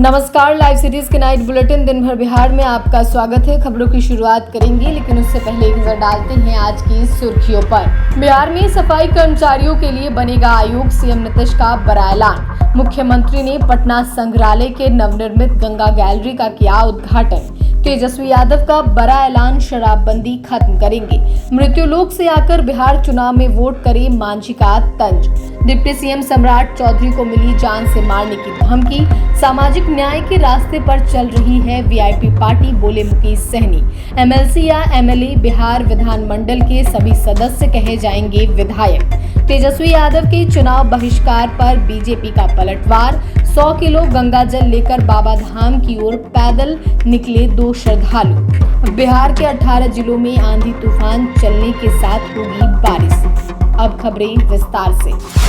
नमस्कार, live series के night bulletin दिन भर बिहार में आपका स्वागत है। खबरों की शुरुआत करेंगे, लेकिन उससे पहले एक नजर डालते हैं आज की सुर्खियों पर। बिहार में सफाई कर्मचारियों के लिए बनेगा आयोग, सीएम नीतीश का बड़ा ऐलान। मुख्यमंत्री ने पटना संग्रहालय के नवनिर्मित गंगा गैलरी का किया उद्घाटन। तेजस्वी यादव का बड़ा ऐलान, शराबबंदी खत्म करेंगे। मृत्यु लोक से आकर बिहार चुनाव में वोट करे मांझी का तंज। डिप्टी सीएम सम्राट चौधरी को मिली जान से मारने की धमकी। सामाजिक न्याय के रास्ते पर चल रही है वीआईपी पार्टी, बोले मुकेश सहनी। एमएलसी या एमएलए बिहार विधानमंडल के सभी सदस्य कहे जाएंगे विधायक। तेजस्वी यादव के चुनाव बहिष्कार पर बीजेपी का पलटवार। 100 किलो गंगा जल लेकर बाबा धाम की ओर पैदल निकले 2 श्रद्धालु। बिहार के 18 जिलों में आंधी तूफान चलने के साथ होगी बारिश। अब खबरें विस्तार से।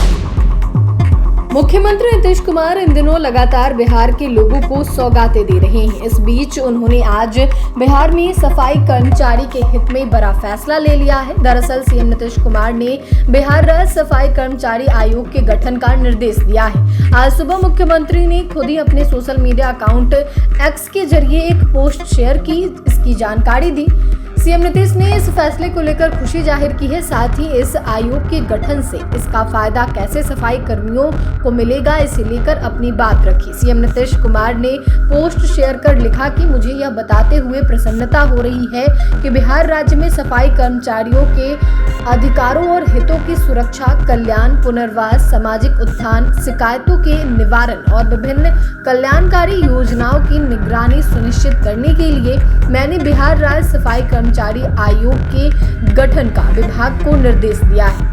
मुख्यमंत्री नीतीश कुमार इन दिनों लगातार बिहार के लोगों को सौगातें दे रहे हैं। इस बीच उन्होंने आज बिहार में सफाई कर्मचारी के हित में बड़ा फैसला ले लिया है। दरअसल सीएम नीतीश कुमार ने बिहार राज्य सफाई कर्मचारी आयोग के गठन का निर्देश दिया है। आज सुबह मुख्यमंत्री ने खुद ही अपने सोशल मीडिया अकाउंट एक्स के जरिए एक पोस्ट शेयर की, इसकी जानकारी दी। सीएम नीतीश ने इस फैसले को लेकर खुशी जाहिर की है। साथ ही इस आयोग के गठन से इसका फायदा कैसे सफाई कर्मियों को मिलेगा, इसे लेकर अपनी बात रखी। सीएम नीतीश कुमार ने पोस्ट शेयर कर लिखा कि मुझे यह बताते हुए प्रसन्नता हो रही है कि बिहार राज्य में सफाई कर्मचारियों के अधिकारों और हितों की सुरक्षा, कल्याण, पुनर्वास, सामाजिक उत्थान, शिकायतों के निवारण और विभिन्न कल्याणकारी योजनाओं की निगरानी सुनिश्चित करने के लिए मैंने बिहार राज्य सफाई कर्मचारी आयोग के गठन का विभाग को निर्देश दिया है।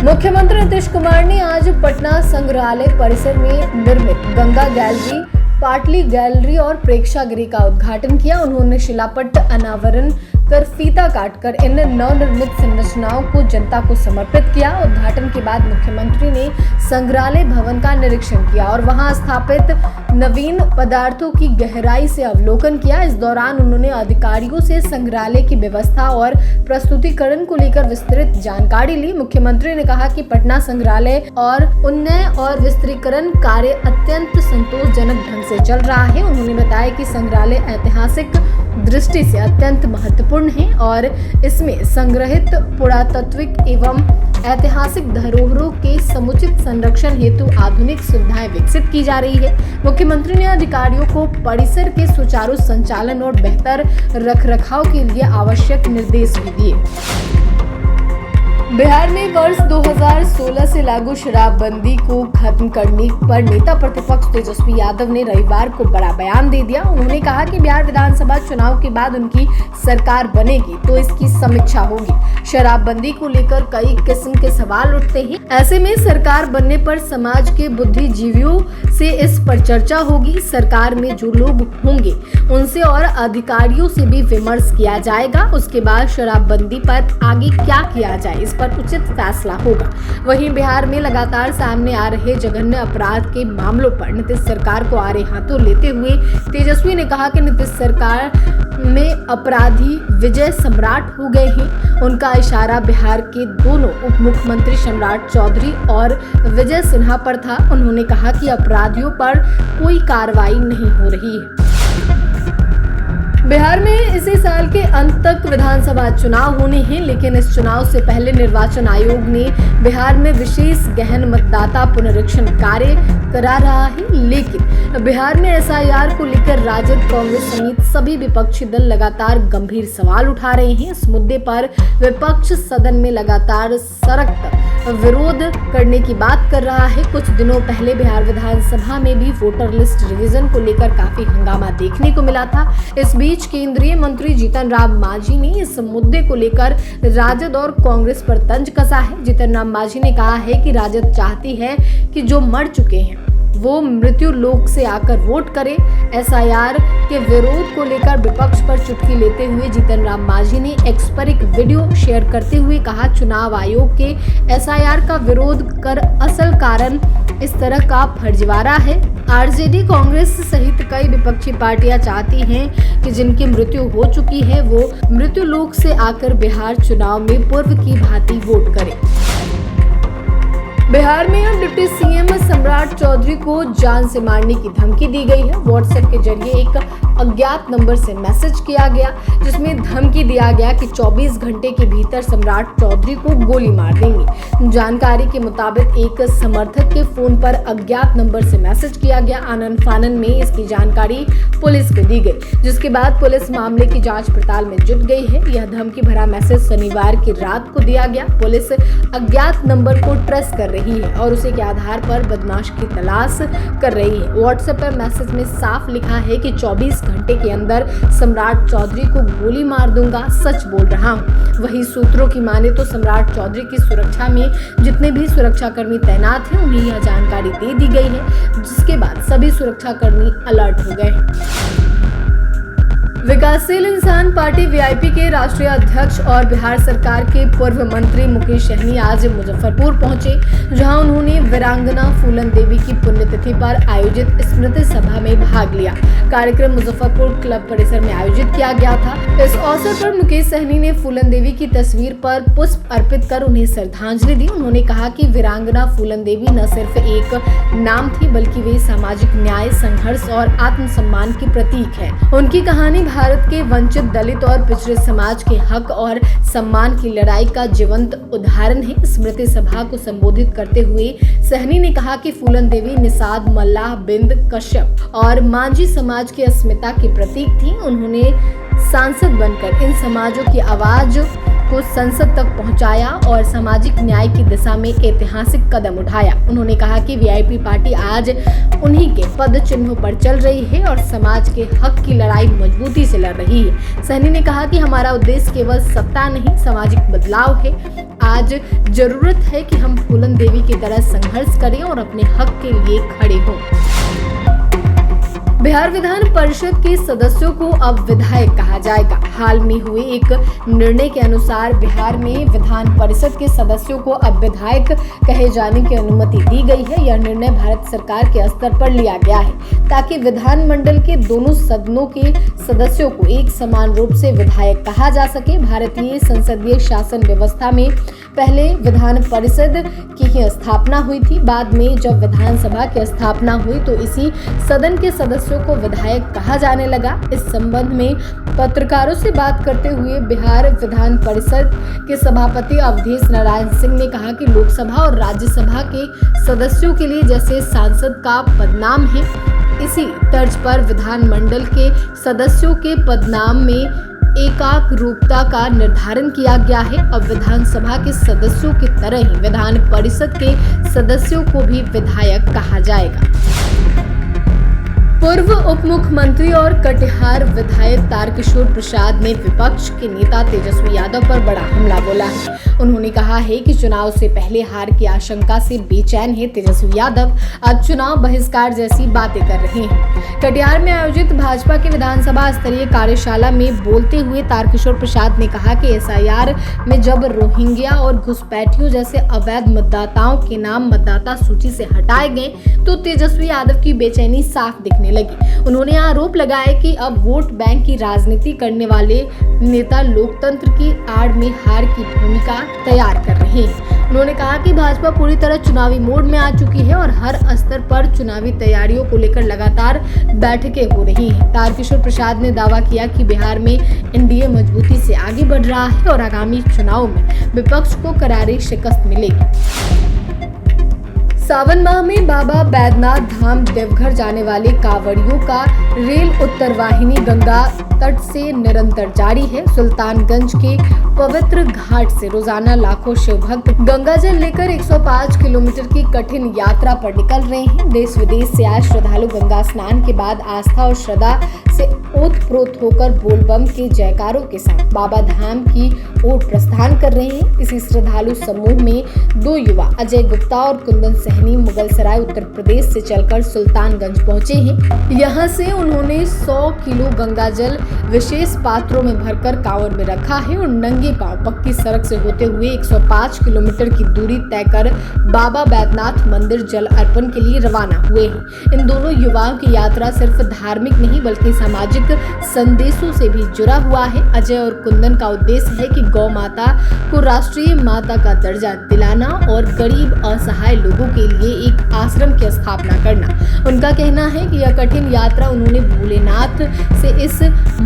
मुख्यमंत्री नीतीश कुमार ने आज पटना संग्रहालय परिसर में निर्मित गंगा गैलरी, पाटली गैलरी और प्रेक्षागृह का उद्घाटन किया। उन्होंने शिलापट्ट अनावरण कर फीता काटकर इन नवनिर्मित संरचनाओं को जनता को समर्पित किया। उद्घाटन के बाद मुख्यमंत्री ने संग्रहालय भवन का निरीक्षण किया और वहां स्थापित नवीन पदार्थों की गहराई से अवलोकन किया। इस दौरान उन्होंने अधिकारियों से संग्रहालय की व्यवस्था और प्रस्तुतिकरण को लेकर विस्तृत जानकारी ली। मुख्यमंत्री ने कहा कि पटना संग्रहालय और उन्नयन और विस्तृतीकरण कार्य अत्यंत संतोषजनक ढंग से चल रहा है। उन्होंने बताया कि संग्रहालय ऐतिहासिक दृष्टि से अत्यंत महत्वपूर्ण है और इसमें संग्रहित पुरातात्विक एवं ऐतिहासिक धरोहरों के समुचित संरक्षण हेतु आधुनिक सुविधाएं विकसित की जा रही है। मुख्यमंत्री ने अधिकारियों को परिसर के सुचारू संचालन और बेहतर रखरखाव के लिए आवश्यक निर्देश भी दिए। बिहार में वर्ष 2016 से लागू शराबबंदी को खत्म करने पर नेता प्रतिपक्ष तेजस्वी यादव ने रविवार को बड़ा बयान दे दिया। उन्होंने कहा कि बिहार विधानसभा चुनाव के बाद उनकी सरकार बनेगी तो इसकी समीक्षा होगी। शराबबंदी को लेकर कई किस्म के सवाल उठते हैं। ऐसे में सरकार बनने पर समाज के बुद्धिजीवियों से इस पर चर्चा होगी। सरकार में जो लोग होंगे उनसे और अधिकारियों से भी विमर्श किया जाएगा। उसके बाद शराबबंदी पर आगे क्या किया जाए, इस पर उचित फैसला होगा। वहीं बिहार में लगातार सामने आ रहे जघन्य अपराध के मामलों पर नीतीश सरकार को आड़े हाथों लेते हुए तेजस्वी ने कहा कि नीतीश सरकार में अपराधी विजय सम्राट हो गए हैं। उनका इशारा बिहार के दोनों उप मुख्यमंत्री सम्राट चौधरी और विजय सिन्हा पर था। उन्होंने कहा कि अपराधियों पर कोई कार्रवाई नहीं हो रही है। बिहार में इसी साल के अंत तक विधानसभा चुनाव होने हैं, लेकिन इस चुनाव से पहले निर्वाचन आयोग ने बिहार में विशेष गहन मतदाता पुनरीक्षण कार्य करा रहा है। लेकिन बिहार में एसआईआर को लेकर राजद, कांग्रेस समेत सभी विपक्षी दल लगातार गंभीर सवाल उठा रहे हैं। इस मुद्दे पर विपक्ष सदन में लगातार सख्त विरोध करने की बात कर रहा है। कुछ दिनों पहले बिहार विधानसभा में भी वोटर लिस्ट रिवीजन को लेकर काफी हंगामा देखने को मिला था। इस बीच केंद्रीय मंत्री जीतन राम मांझी ने इस मुद्दे को लेकर राजद और कांग्रेस पर तंज कसा है। जीतन राम मांझी ने कहा है कि राजद चाहती है कि जो मर चुके हैं वो मृत्यु लोक से आकर वोट करें। एसआईआर के विरोध को लेकर विपक्ष पर चुटकी लेते हुए जीतन राम मांझी ने एक्स पर एक वीडियो शेयर करते हुए कहा, चुनाव आयोग के एसआईआर का विरोध कर असल कारण इस तरह का फर्जीवाड़ा है। आरजेडी, कांग्रेस सहित कई विपक्षी पार्टियां चाहती हैं कि जिनकी मृत्यु हो चुकी है वो मृत्यु लोक से आकर बिहार चुनाव में पूर्व की भांति वोट करें। बिहार में अब डिप्टी सीएम सम्राट चौधरी को जान से मारने की धमकी दी गई है। व्हाट्सएप के जरिए एक अज्ञात नंबर से मैसेज किया गया, जिसमें धमकी दिया गया कि 24 घंटे के भीतर सम्राट चौधरी को गोली मार देंगे। जानकारी के मुताबिक एक समर्थक के फोन पर अज्ञात नंबर से मैसेज किया गया। आनन फानन में इसकी जानकारी पुलिस को दी गई, जिसके बाद पुलिस मामले की जांच पड़ताल में जुट गई है। यह धमकी भरा मैसेज शनिवार की रात को दिया गया। पुलिस अज्ञात नंबर को ट्रेस कर रही है और उसी के आधार पर बदमाश की तलाश कर रही है। व्हाट्सएप पर मैसेज में साफ लिखा है कि 24 घंटे के अंदर सम्राट चौधरी को गोली मार दूंगा, सच बोल रहा हूं। वहीं सूत्रों की माने तो सम्राट चौधरी की सुरक्षा में जितने भी सुरक्षाकर्मी तैनात हैं उन्हें यह जानकारी दे दी गई है, जिसके बाद सभी सुरक्षाकर्मी अलर्ट हो गए। विकासशील इंसान पार्टी वीआईपी के राष्ट्रीय अध्यक्ष और बिहार सरकार के पूर्व मंत्री मुकेश सहनी आज मुजफ्फरपुर पहुंचे, जहां उन्होंने वीरांगना फूलन देवी की पुण्यतिथि पर आयोजित स्मृति सभा में भाग लिया। कार्यक्रम मुजफ्फरपुर क्लब परिसर में आयोजित किया गया था। इस अवसर पर मुकेश सहनी ने फूलन देवी की तस्वीर पर पुष्प अर्पित कर उन्हें श्रद्धांजलि दी। उन्होंने कहा कि वीरांगना फूलन देवी न सिर्फ एक नाम थी, बल्कि वे सामाजिक न्याय, संघर्ष और आत्मसम्मान की प्रतीक है। उनकी कहानी भारत के वंचित, दलित और पिछड़े समाज के हक और सम्मान की लड़ाई का जीवंत उदाहरण है। स्मृति सभा को संबोधित करते हुए सहनी ने कहा कि फूलन देवी निषाद, मल्लाह, बिंद, कश्यप और मांझी समाज की अस्मिता की प्रतीक थी। उन्होंने सांसद बनकर इन समाजों की आवाज को संसद तक पहुंचाया और सामाजिक न्याय की दिशा में ऐतिहासिक कदम उठाया। उन्होंने कहा कि वीआईपी पार्टी आज उन्हीं के पद चिन्हों पर चल रही है और समाज के हक की लड़ाई मजबूती से लड़ रही है। सहनी ने कहा कि हमारा उद्देश्य केवल सत्ता नहीं, सामाजिक बदलाव है। आज जरूरत है कि हम फूलन देवी की तरह संघर्ष करें और अपने हक के लिए खड़े हों। बिहार विधान परिषद के सदस्यों को अब विधायक कहा जाएगा। हाल में हुए एक निर्णय के अनुसार बिहार में विधान परिषद के सदस्यों को अब विधायक कहे जाने की अनुमति दी गई है। यह निर्णय भारत सरकार के स्तर पर लिया गया है ताकि विधानमंडल के दोनों सदनों के सदस्यों को एक समान रूप से विधायक कहा जा सके। भारतीय संसदीय शासन व्यवस्था में पहले विधान परिषद की ही स्थापना हुई थी। बाद में जब विधानसभा की स्थापना हुई तो इसी सदन के सदस्यों को विधायक कहा जाने लगा। इस संबंध में पत्रकारों से बात करते हुए बिहार विधान परिषद के सभापति अवधेश नारायण सिंह ने कहा कि लोकसभा और राज्यसभा के सदस्यों के लिए जैसे सांसद का पदनाम है, इसी तर्ज पर विधानमंडल के सदस्यों के पदनाम में एकाक रूपता का निर्धारण किया गया है। अब विधानसभा के सदस्यों की तरह ही विधान परिषद के सदस्यों को भी विधायक कहा जाएगा। पूर्व उप मुख्यमंत्री और कटिहार विधायक तारकिशोर प्रसाद ने विपक्ष के नेता तेजस्वी यादव पर बड़ा हमला बोला है। उन्होंने कहा है कि चुनाव से पहले हार की आशंका से बेचैन है तेजस्वी यादव, अब चुनाव बहिष्कार जैसी बातें कर रहे हैं। कटिहार में आयोजित भाजपा के विधानसभा स्तरीय कार्यशाला में बोलते हुए तारकिशोर प्रसाद ने कहा कि एसआईआर में जब रोहिंग्या और घुसपैठियों जैसे अवैध मतदाताओं के नाम मतदाता सूची से हटाए गए तो तेजस्वी यादव की बेचैनी साफ दिखने लगी। उन्होंने आरोप लगाया कि अब वोट बैंक की राजनीति करने वाले नेता लोकतंत्र की आड़ में हार की भूमिका तैयार कर रहे हैं। उन्होंने कहा कि भाजपा पूरी तरह चुनावी मोड में आ चुकी है और हर स्तर पर चुनावी तैयारियों को लेकर लगातार बैठकें हो रही हैं। तारकिशोर प्रसाद ने दावा किया कि बिहार में एनडीए मजबूती से आगे बढ़ रहा है और आगामी चुनाव में विपक्ष को करारी शिकस्त मिलेगी। सावन माह में बाबा बैद्यनाथ धाम देवघर जाने वाले कांवड़ियों का रेल उत्तरवाहिनी गंगा तट से निरंतर जारी है। सुल्तानगंज के पवित्र घाट से रोजाना लाखों शिवभक्त गंगा जल लेकर 105 किलोमीटर की कठिन यात्रा पर निकल रहे हैं। देश विदेश से आए श्रद्धालु गंगा स्नान के बाद आस्था और श्रद्धा से ओतप्रोत होकर बोलबम के जयकारों के साथ बाबा धाम की ओर प्रस्थान कर रहे हैं। इसी श्रद्धालु समूह में 2 युवा अजय गुप्ता और कुंदन सहनी राजधानी मुगलसराय उत्तर प्रदेश से चलकर सुल्तानगंज पहुंचे हैं। यहां से उन्होंने 100 किलो गंगाजल विशेष पात्रों में भरकर कांवड़ में रखा है और नंगे पांव पक्की सड़क से होते हुए 105 किलोमीटर की दूरी तय कर बाबा बैद्यनाथ मंदिर जल अर्पण के लिए रवाना हुए हैं। इन दोनों युवाओं की यात्रा सिर्फ धार्मिक नहीं बल्कि सामाजिक संदेशों से भी जुड़ा हुआ है। अजय और कुंदन का उद्देश्य है कि गौ माता को राष्ट्रीय माता का दर्जा दिलाना और गरीब असहाय लोगों के लिए एक आश्रम की स्थापना करना। उनका कहना है कि यह कठिन यात्रा उन्होंने भोलेनाथ से इस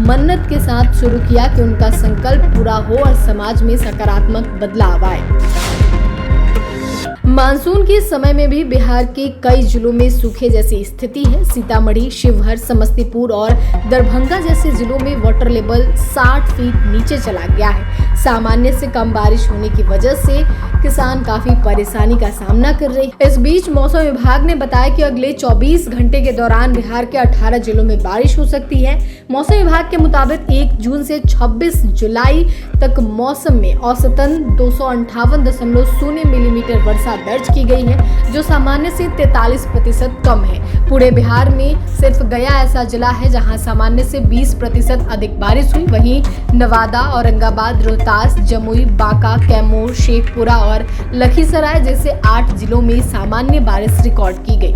मन्नत के साथ शुरू किया कि उनका संकल्प पूरा हो और समाज में सकारात्मक बदलाव आए। मानसून के समय में भी बिहार के कई जिलों में सूखे जैसी स्थिति है। सीतामढ़ी, शिवहर, समस्तीपुर और दरभंगा जैसे जिलों में वाटर लेवल 60 फीट नीचे चला गया है। सामान्य से कम बारिश होने की वजह से किसान काफी परेशानी का सामना कर रहे हैं। इस बीच मौसम विभाग ने बताया कि अगले 24 घंटे के दौरान बिहार के 18 जिलों में बारिश हो सकती है। मौसम विभाग के मुताबिक 1 जून से 26 जुलाई तक मौसम में औसतन 258.0 मिलीमीटर वर्षा दर्ज की गई है, जो सामान्य से 43% कम है। पूरे बिहार में सिर्फ गया ऐसा जिला है जहां सामान्य से 20% अधिक बारिश हुई। वहीं नवादा, औरंगाबाद, रोहतास, जमुई, बांका, कैमूर, शेखपुरा और लखीसराय जैसे 8 जिलों में सामान्य बारिश रिकॉर्ड की गई।